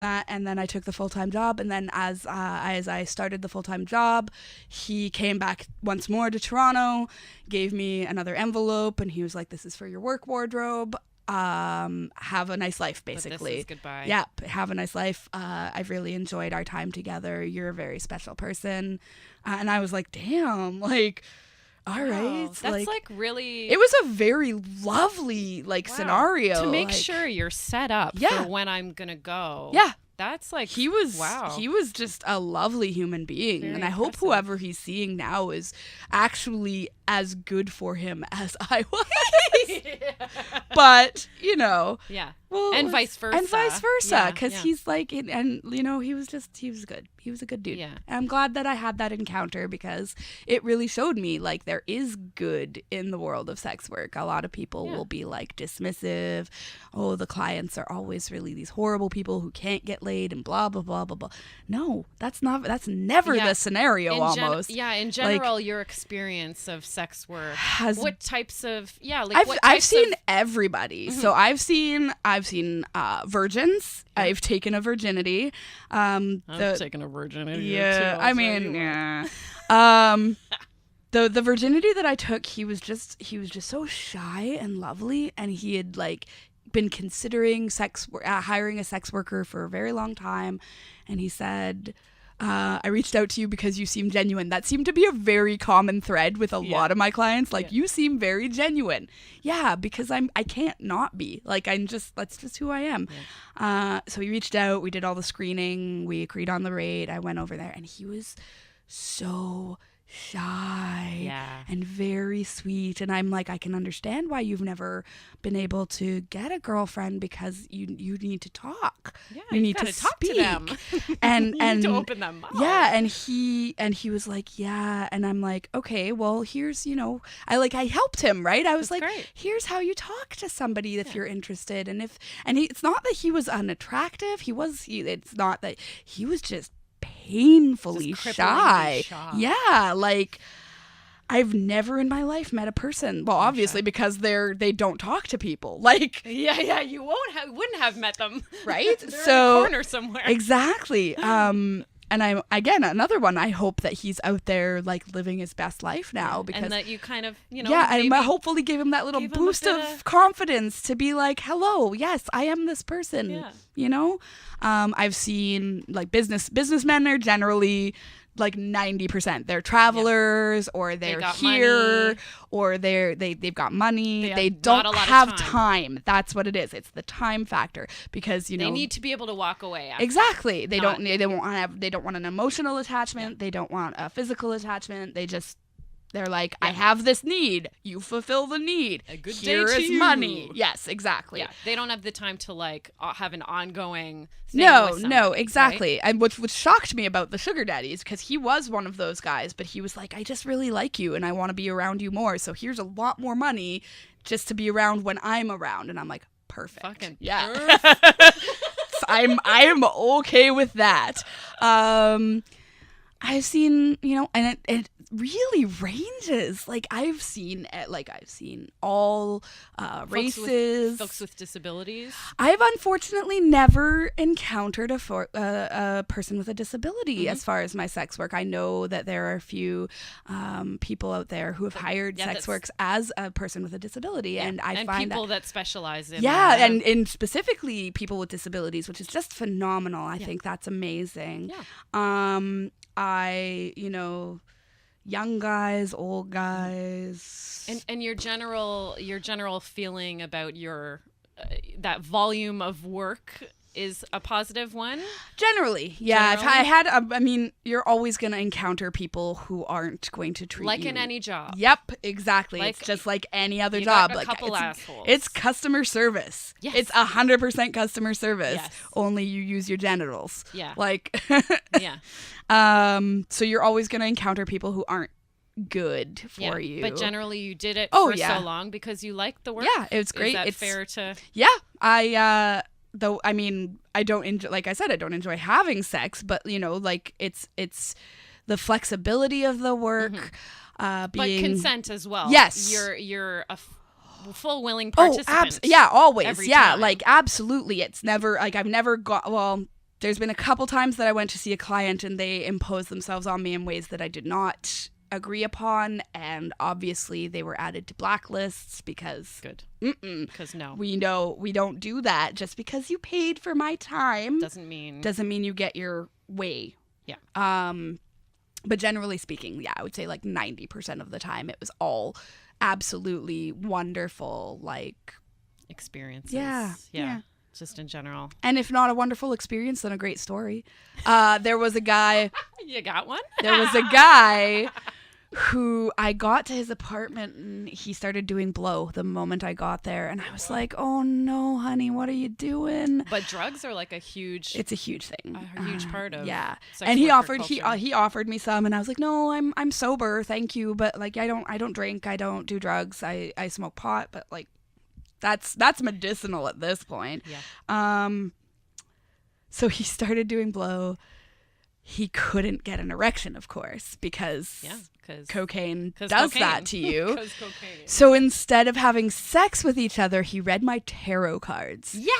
that, and then I took the full-time job, and then as I started the full-time job, he came back once more to Toronto, gave me another envelope, and he was like, this is for your work wardrobe. Have a nice life, basically. But this is goodbye. Yeah, have a nice life. I've really enjoyed our time together. You're a very special person. And I was like, damn, like, all right. That's like really... It was a very lovely, scenario. To make sure you're set up for when I'm going to go. Yeah. That's like... He was just a lovely human being. Very and I hope whoever he's seeing now is actually as good for him as I was. But, Yeah. Well, and vice versa. And vice versa. Because Yeah. he's like, and he was good. He was a good dude. Yeah. And I'm glad that I had that encounter because it really showed me like there is good in the world of sex work. A lot of people will be like dismissive. Oh, the clients are always really these horrible people who can't get laid and blah, blah, blah, blah, blah. No, that's never the scenario almost. In general, your experience of sex work. What types of, I've seen everybody. Mm-hmm. So I've seen virgins. Yeah. I've taken a virginity. I've taken a virginity. Yeah, too, I mean, yeah. The virginity that I took, he was just so shy and lovely, and he had been considering hiring a sex worker for a very long time, and he said, I reached out to you because you seem genuine. That seemed to be a very common thread with a lot of my clients. You seem very genuine. Yeah, because I can't not be. That's just who I am. Yeah. So he reached out. We did all the screening. We agreed on the rate. I went over there, and he was so shy and very sweet, and I'm like, I can understand why you've never been able to get a girlfriend because you need to talk. You need to talk speak to them. and you need to open them up. And he was like, and I'm like, okay, well, here's I helped him, right? I was great. Here's how you talk to somebody if you're interested, it's not that he was unattractive. It's not that he was just painfully shy. Yeah, I've never in my life met a person. Well, obviously because they don't talk to people. You wouldn't have met them, right? They're so in a corner somewhere. Exactly. And I'm again another one. I hope that he's out there living his best life now because and that you kind of and hopefully gave him that little boost of confidence to be like, hello, yes, I am this person. Yeah. I've seen businessmen are generally 90%. They're travelers or they're here money. Or they've got money. They don't have time. That's what it is. It's the time factor because they need to be able to walk away. Exactly. They don't want an emotional attachment. Yeah. They don't want a physical attachment. They're like, I have this need. You fulfill the need. A good Here day to is you. Money. Yes, exactly. Yeah, they don't have the time to have an ongoing thing No, with somebody, exactly. Right? And what shocked me about the sugar daddies, because he was one of those guys, but he was like, I just really like you and I want to be around you more. So here's a lot more money just to be around when I'm around. And I'm like, perfect. Fucking perfect. I'm okay with that. I've seen, and it really ranges. I've seen all races. Folks with disabilities. I've unfortunately never encountered a person with a disability as far as my sex work. I know that there are a few people out there who have hired sex works as a person with a disability, and I find people that specialize in and specifically people with disabilities, which is just phenomenal. I think that's amazing. Yeah. Young guys, old guys, and your general feeling about your that volume of work is a positive one. Generally, yeah. You're always going to encounter people who aren't going to treat like you in any job. Yep, exactly. It's just like any other job. Got a couple assholes. It's customer service. Yes. It's 100% customer service. Yes. Only you use your genitals. Yeah. Yeah. So you're always going to encounter people who aren't good for you. But generally you did it for so long because you liked the work. Yeah, it was great. Is that fair to... Yeah. I don't enjoy, like I said, I don't enjoy having sex, but it's the flexibility of the work, but consent as well. Yes. You're a full willing participant. Always. Every Yeah, time. absolutely. It's never I've never got, well, there's been a couple times that I went to see a client and they imposed themselves on me in ways that I did not agree upon, and obviously they were added to blacklists because Good. Because no. we know we don't do that. Just because you paid for my time doesn't mean you get your way. Yeah. But generally speaking, yeah, I would say like 90% of the time it was all absolutely wonderful, like experiences. Yeah. Just in general. And if not a wonderful experience, then a great story. There was a guy. You got one? There was a guy who I got to his apartment and he started doing blow the moment I got there. And I was like, oh no, honey, what are you doing? But drugs are like it's a huge thing. A huge part of yeah. sex And he worker offered culture. he offered me some and I was like, no, I'm sober, thank you. But like I don't drink, I don't do drugs, I smoke pot, but like that's medicinal at this point. Yeah. So he started doing blow. He couldn't get an erection, of course, because cocaine does that to you. Because cocaine. So instead of having sex with each other, he read my tarot cards. Yeah!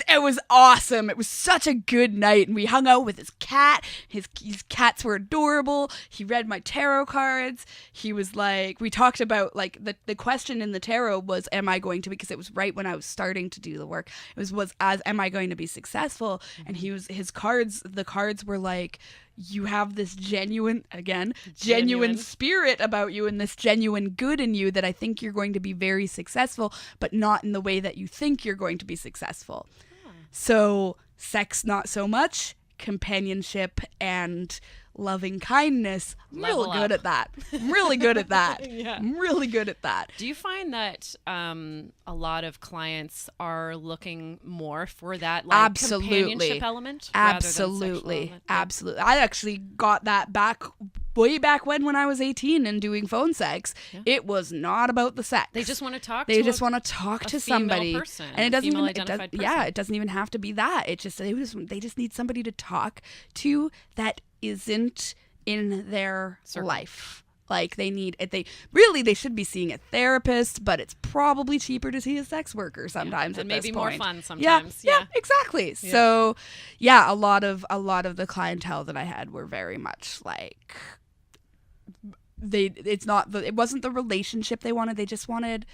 It was awesome. It was such a good night. And we hung out with his cat. His cats were adorable. He read my tarot cards. He was like, we talked about like the question in the tarot was, am I going to, because it was right when I was starting to do the work. It was am I going to be successful? Mm-hmm. And the cards were like, you have this genuine spirit about you and this genuine good in you that I think you're going to be very successful, but not in the way that you think you're going to be successful. So sex, not so much. Companionship and loving kindness. I'm real good at that. I'm really good at that. Yeah. I'm really good at that. Do you find that a lot of clients are looking more for that like companionship element? Absolutely. Absolutely. I actually got that way back when I was 18 and doing phone sex. Yeah. It was not about the sex. They just want to talk to somebody. Person, and it doesn't even it doesn't even have to be that. They just need somebody to talk to that isn't in their life. Like they should be seeing a therapist, but it's probably cheaper to see a sex worker sometimes. And at maybe this more point. fun sometimes. Yeah, exactly. Yeah. So yeah, a lot of the clientele that I had were very much like it wasn't the relationship they wanted. They just wanted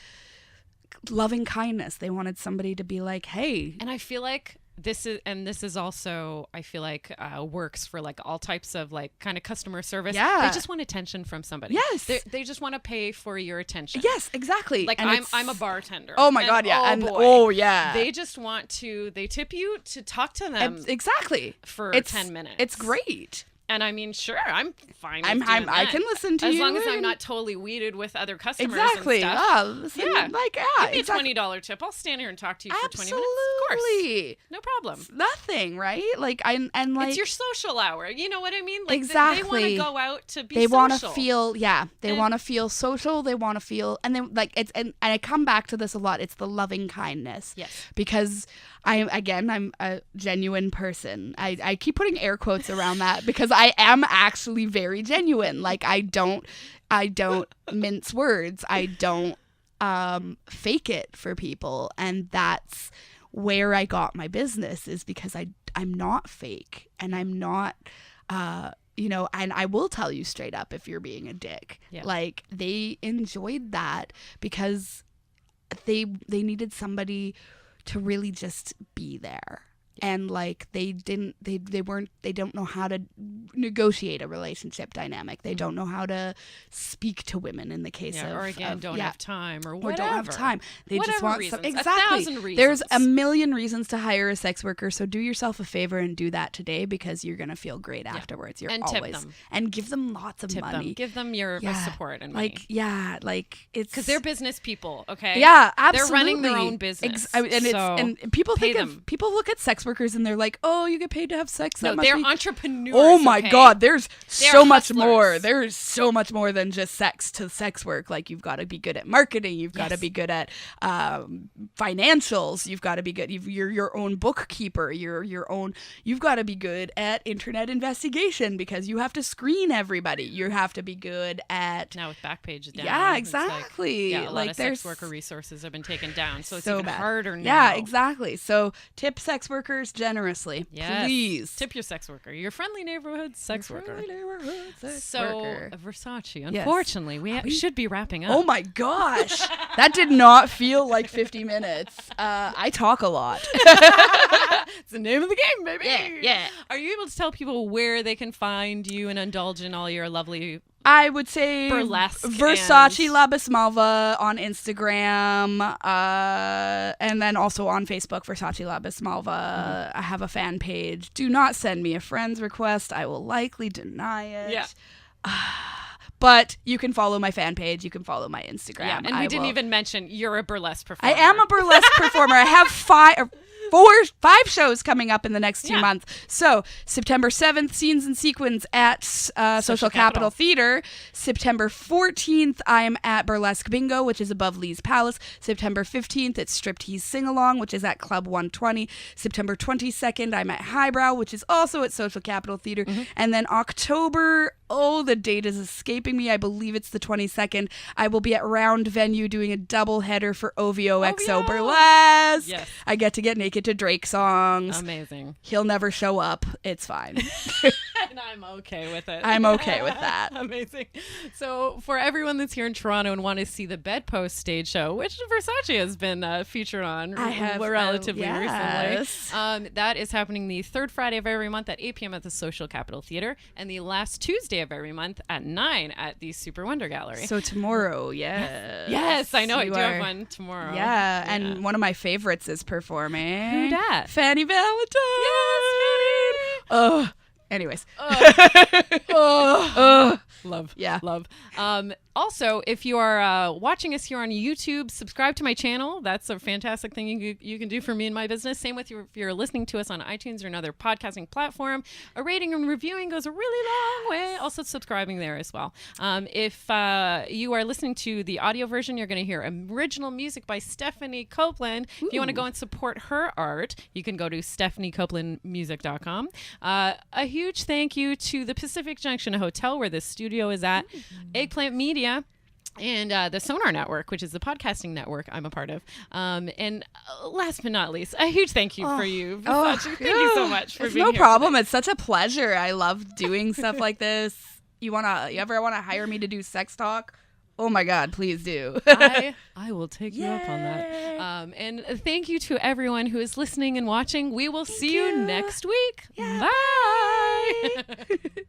loving kindness. They wanted somebody to be like, hey. And I feel like this is also, I feel like, works for like all types of like kind of customer service. Yeah. They just want attention from somebody. Yes. They just want to pay for your attention. Yes, exactly. Like I'm a bartender. Oh my God, yeah. Yeah. They just they tip you to talk to them. Exactly. For 10 minutes. It's great. And I mean, sure, I'm fine. I can listen to as you long as I'm not totally weeded with other customers. Exactly. And stuff. Listen, Give me a $20 tip. I'll stand here and talk to you for 20 minutes. Of course, no problem. It's nothing, right? Like it's your social hour. You know what I mean? Like exactly. They want to go out to be. They social. want to feel. Yeah, they want to feel social. They want to feel, and then like it's and I come back to this a lot. It's the loving kindness. Yes. Because I'm a genuine person. I keep putting air quotes around that because I am actually very genuine. Like I don't mince words. I don't fake it for people, and that's where I got my business, is because I'm not fake, and I'm not and I will tell you straight up if you're being a dick. Yeah. Like they enjoyed that because they needed somebody to really just be there. And like they don't know how to negotiate a relationship dynamic. They don't know how to speak to women in the case of don't have time or whatever. Or don't have time. They whatever just want reasons. exactly. 1,000 reasons. There's a million reasons to hire a sex worker. So do yourself a favor and do that today, because you're gonna feel great afterwards. You're and always tip them. And give them lots of money. Give them your support and money. It's because they're business people. Okay. Yeah, absolutely. They're running their own business. And people people look at sex workers and they're like, oh, you get paid to have sex. No, they're entrepreneurs. Oh my God, there's so much hustlers. more. There's so much more than just sex work. Like you've got to be good at marketing. You've got to be good at financials. You've got to be good. You're your own bookkeeper. You've got to be good at internet investigation because you have to screen everybody. You have to be good at now with Backpage down. Yeah, exactly. A lot of sex worker resources have been taken down, so it's even bad. harder now. Yeah, exactly. So tip sex workers. workers generously. Yes. Please. Tip your sex worker. Your friendly neighborhood sex worker. Friendly neighborhood sex So, worker. Versace, Yes. unfortunately, we should be wrapping up. Oh my gosh. That did not feel like 50 minutes. I talk a lot. It's the name of the game, baby. Yeah. Are you able to tell people where they can find you and indulge in all your lovely... I would say Burlesque Versace and- La Bismalva on Instagram, and then also on Facebook, Versace La Bismalva. I have a fan page. Do not send me a friend's request. I will likely deny it. Yeah. But you can follow my fan page. You can follow my Instagram. Yeah, and we didn't even mention you're a burlesque performer. I am a burlesque performer. I have 5 shows coming up in the next 2 months. So September 7th, Scenes and Sequins at Social Capital Theater. September 14th, I'm at Burlesque Bingo, which is above Lee's Palace. September 15th, it's Striptease Sing Along, which is at Club 120. September 22nd, I'm at Highbrow, which is also at Social Capital Theater. And then October, the date is escaping me. I believe it's the 22nd. I will be at Round Venue doing a double header for OVO XO Burlesque. Yes. I get to get naked to Drake songs. Amazing. He'll never show up. It's fine. And I'm okay with it. I'm okay with that. Amazing. So for everyone that's here in Toronto and want to see the Bedpost stage show, which Versace has been featured on relatively recently, that is happening the third Friday of every month at 8 p.m. at the Social Capital Theater and the last Tuesday of every month at 9 at the Super Wonder Gallery. So tomorrow, yes. Yes, I know. I do have one tomorrow. Yeah, and one of my favorites is performing. Who dat? Fanny Valentine. Yes, Oh. Anyways. Love. Yeah. Love. Also, if you are watching us here on YouTube, subscribe to my channel. That's a fantastic thing you can do for me and my business. Same with if you're listening to us on iTunes or another podcasting platform. A rating and reviewing goes a really long way. Also, subscribing there as well. If you are listening to the audio version, you're going to hear original music by Stephanie Copeland. If you want to go and support her art, you can go to stephaniecopelandmusic.com. A huge thank you to the Pacific Junction Hotel, where this studio is at, Eggplant Media, and the Sonar Network, which is the podcasting network I'm a part of. And last but not least, a huge thank you for you, Versace. Thank you so much for it's being no here problem. today. It's such a pleasure. I love doing stuff like this. You ever want to hire me to do sex talk? Oh my God, please do. I will take you up on that. And thank you to everyone who is listening and watching. We will see you next week. Yeah, Bye.